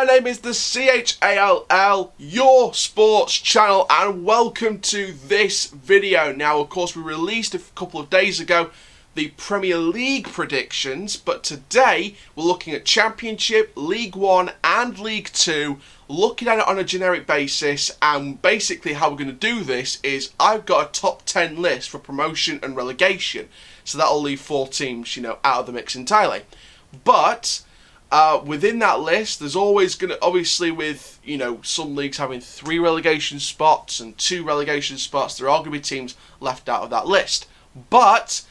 my name is the Chall, your sports channel, and welcome to this video. Now, of course, we released a couple of days ago the Premier League predictions, but today we're looking at Championship, League One and League Two, looking at it on a generic basis. And basically how we're going to do this is I've got a top 10 list for promotion and relegation, so that'll leave 4 teams, out of the mix entirely. But within that list, there's always going to, obviously with, some leagues having 3 relegation spots and 2 relegation spots, there are going to be teams left out of that list. But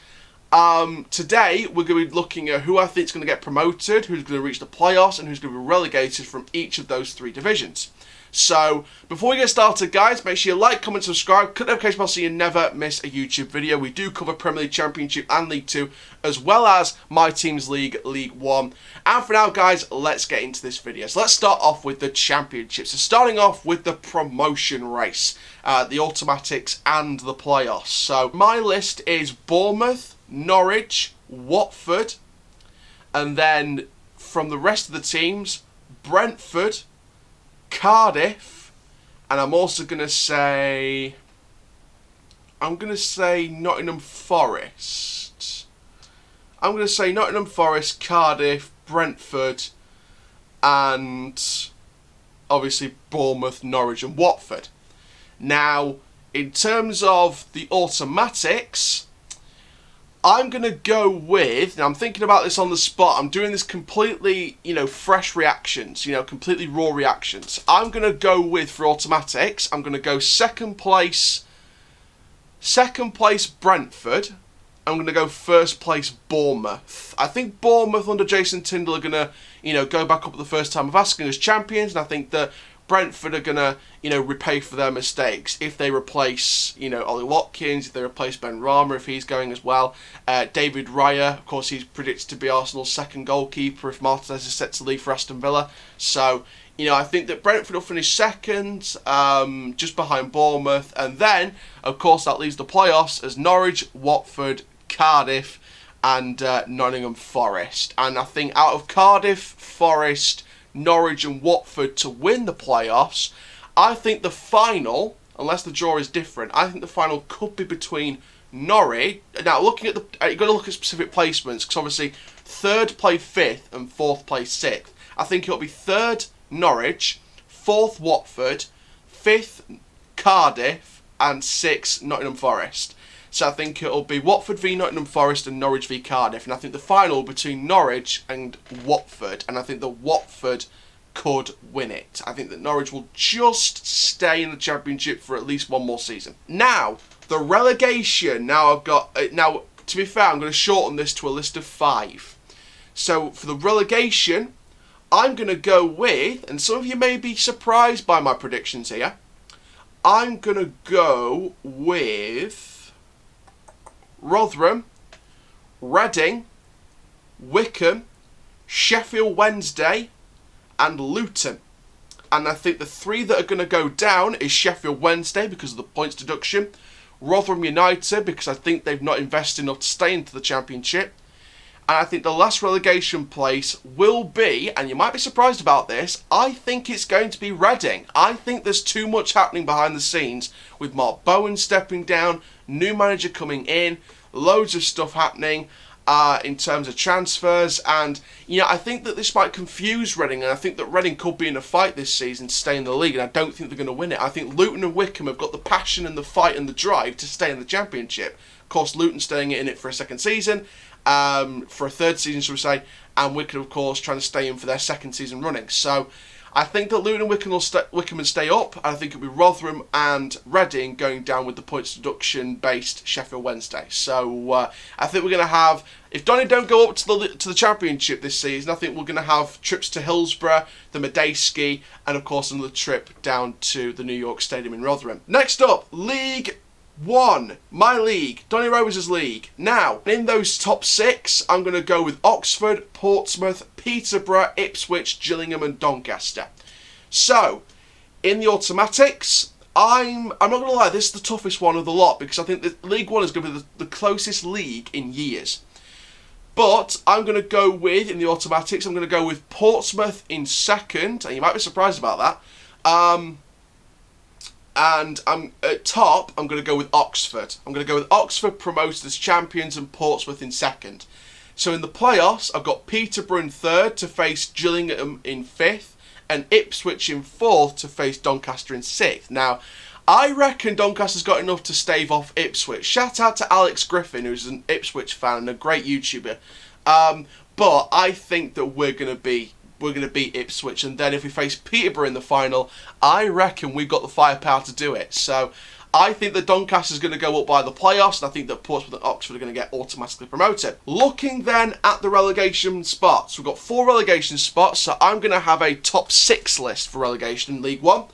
today, we're going to be looking at who I think is going to get promoted, who's going to reach the playoffs, and who's going to be relegated from each of those 3 divisions. So, before we get started, guys, make sure you like, comment, subscribe, click the notification bell so you never miss a YouTube video. We do cover Premier League, Championship, and League 2, as well as my team's league, League 1. And for now, guys, let's get into this video. So, let's start off with the Championship. So, starting off with the promotion race, the automatics, and the playoffs. So, my list is Bournemouth, Norwich, Watford, and then from the rest of the teams, Brentford, Cardiff, and I'm also going to say Nottingham Forest. I'm going to say Nottingham Forest, Cardiff, Brentford, and obviously Bournemouth, Norwich and Watford. Now, in terms of the automatics, I'm going to go with, now I'm thinking about this on the spot, I'm doing this completely, fresh reactions, completely raw reactions. I'm going to go with, for automatics, I'm going to go second place Brentford. I'm going to go first place Bournemouth. I think Bournemouth under Jason Tindall are going to, go back up for the first time of asking as champions, and I think that Brentford are going to, repay for their mistakes if they replace, Ollie Watkins, if they replace Ben Rama, if he's going as well. David Raya, of course, he's predicted to be Arsenal's second goalkeeper if Martinez is set to leave for Aston Villa. So, I think that Brentford will finish second, just behind Bournemouth. And then, of course, that leaves the playoffs as Norwich, Watford, Cardiff, and Nottingham Forest. And I think out of Cardiff, Forest, Norwich and Watford to win the playoffs, I think the final, unless the draw is different, I think the final could be between Norwich. Now, looking at you've got to look at specific placements, because obviously 3rd play 5th and 4th play 6th. I think it'll be 3rd Norwich, 4th Watford, 5th Cardiff, and 6th Nottingham Forest. So I think it'll be Watford v Nottingham Forest and Norwich v Cardiff. And I think the final between Norwich and Watford. And I think that Watford could win it. I think that Norwich will just stay in the Championship for at least 1 more season. Now, the relegation. Now, to be fair, I'm going to shorten this to a list of 5. So, for the relegation, I'm going to go with, and some of you may be surprised by my predictions here, I'm going to go with Rotherham, Reading, Wycombe, Sheffield Wednesday and Luton. And I think the 3 that are going to go down is Sheffield Wednesday because of the points deduction, Rotherham United because I think they've not invested enough to stay into the Championship, and I think the last relegation place will be, and you might be surprised about this, I think it's going to be Reading. I think there's too much happening behind the scenes with Mark Bowen stepping down, new manager coming in, loads of stuff happening in terms of transfers, and I think that this might confuse Reading, and I think that Reading could be in a fight this season to stay in the league, and I don't think they're going to win it. I think Luton and Wycombe have got the passion and the fight and the drive to stay in the Championship. Of course, Luton staying in it for a second season, for a 3rd season, shall we say, and Wycombe, of course, trying to stay in for their 2nd season running. So I think that Luton and Wycombe will stay up. I think it'll be Rotherham and Reading going down with the points deduction based Sheffield Wednesday. So I think we're going to have, if Donny don't go up to the Championship this season, I think we're going to have trips to Hillsborough, the Medeski, and of course another trip down to the New York Stadium in Rotherham. Next up, League 1, my league, Donny Rose's league. Now, in those top 6, I'm going to go with Oxford, Portsmouth, Peterborough, Ipswich, Gillingham and Doncaster. So, in the automatics, I'm not going to lie, this is the toughest one of the lot because I think that League 1 is going to be the closest league in years. But I'm going to go with, in the automatics, I'm going to go with Portsmouth in second. And you might be surprised about that. And I'm at top, I'm going to go with Oxford. I'm going to go with Oxford promoted as champions and Portsmouth in second. So in the playoffs, I've got Peterborough in third to face Gillingham in fifth, and Ipswich in fourth to face Doncaster in sixth. Now, I reckon Doncaster's got enough to stave off Ipswich. Shout out to Alex Griffin, who's an Ipswich fan and a great YouTuber. But I think that we're gonna beat Ipswich, and then if we face Peterborough in the final, I reckon we've got the firepower to do it. So I think that Doncaster's going to go up by the playoffs, and I think that Portsmouth and Oxford are going to get automatically promoted. Looking then at the relegation spots, we've got 4 relegation spots, so I'm going to have a top 6 list for relegation in League One.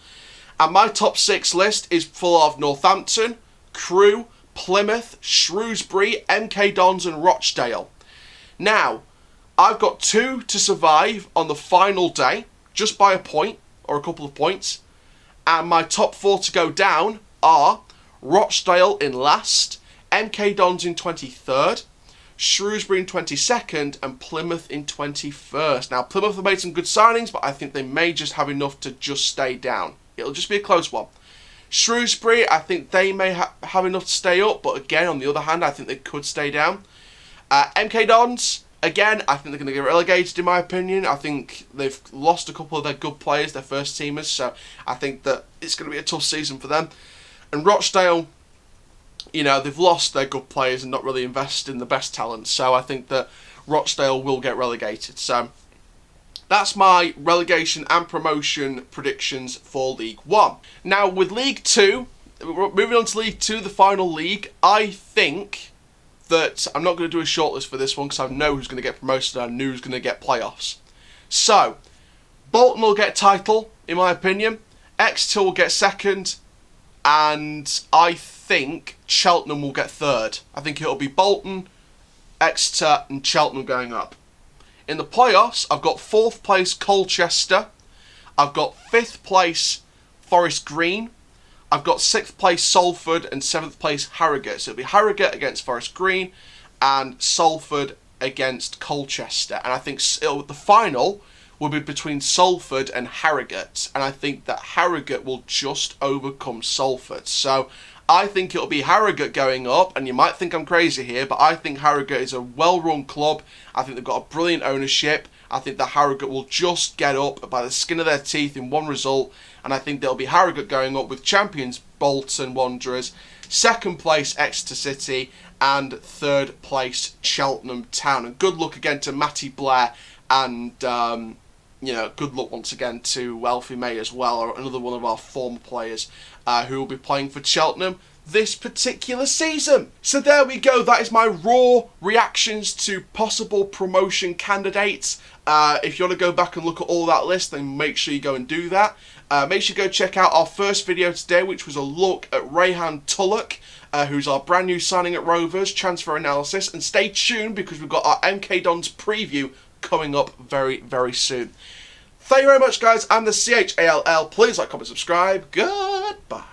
And my top 6 list is full of Northampton, Crewe, Plymouth, Shrewsbury, MK Dons and Rochdale. Now, I've got 2 to survive on the final day, just by a point, or a couple of points. And my top 4 to go down are Rochdale in last, MK Dons in 23rd, Shrewsbury in 22nd, and Plymouth in 21st. Now, Plymouth have made some good signings, but I think they may just have enough to just stay down. It'll just be a close one. Shrewsbury, I think they may have enough to stay up, but again, on the other hand, I think they could stay down. MK Dons, again, I think they're going to get relegated, in my opinion. I think they've lost a couple of their good players, their first teamers, so I think that it's going to be a tough season for them. And Rochdale, you know, they've lost their good players and not really invested in the best talent, so I think that Rochdale will get relegated. So that's my relegation and promotion predictions for League One. Now, with League Two, moving on to League Two, the final league, I think that I'm not going to do a shortlist for this one because I know who's going to get promoted and I know who's going to get playoffs. So, Bolton will get title, in my opinion. Exeter will get second. And I think Cheltenham will get third. I think it'll be Bolton, Exeter and Cheltenham going up. In the playoffs, I've got 4th place Colchester. I've got 5th place Forest Green. I've got 6th place Salford and 7th place Harrogate. So it'll be Harrogate against Forest Green and Salford against Colchester. And I think the final will be between Salford and Harrogate. And I think that Harrogate will just overcome Salford. So I think it'll be Harrogate going up. And you might think I'm crazy here, but I think Harrogate is a well-run club. I think they've got a brilliant ownership. I think that Harrogate will just get up by the skin of their teeth in one result. And I think there'll be Harrogate going up with champions Bolton Wanderers, 2nd place Exeter City, and 3rd place Cheltenham Town. And good luck again to Matty Blair and you know, good luck once again to Elfie May as well, or another one of our former players who will be playing for Cheltenham this particular season. So there we go, that is my raw reactions to possible promotion candidates. If you want to go back and look at all that list, then make sure you go and do that. Make sure you go check out our first video today, which was a look at Rayhan Tulloch, who's our brand new signing at Rovers, transfer analysis, and stay tuned because we've got our MK Dons preview coming up very, very soon. Thank you very much, guys. I'm the CHALL. Please like, comment, subscribe. Goodbye.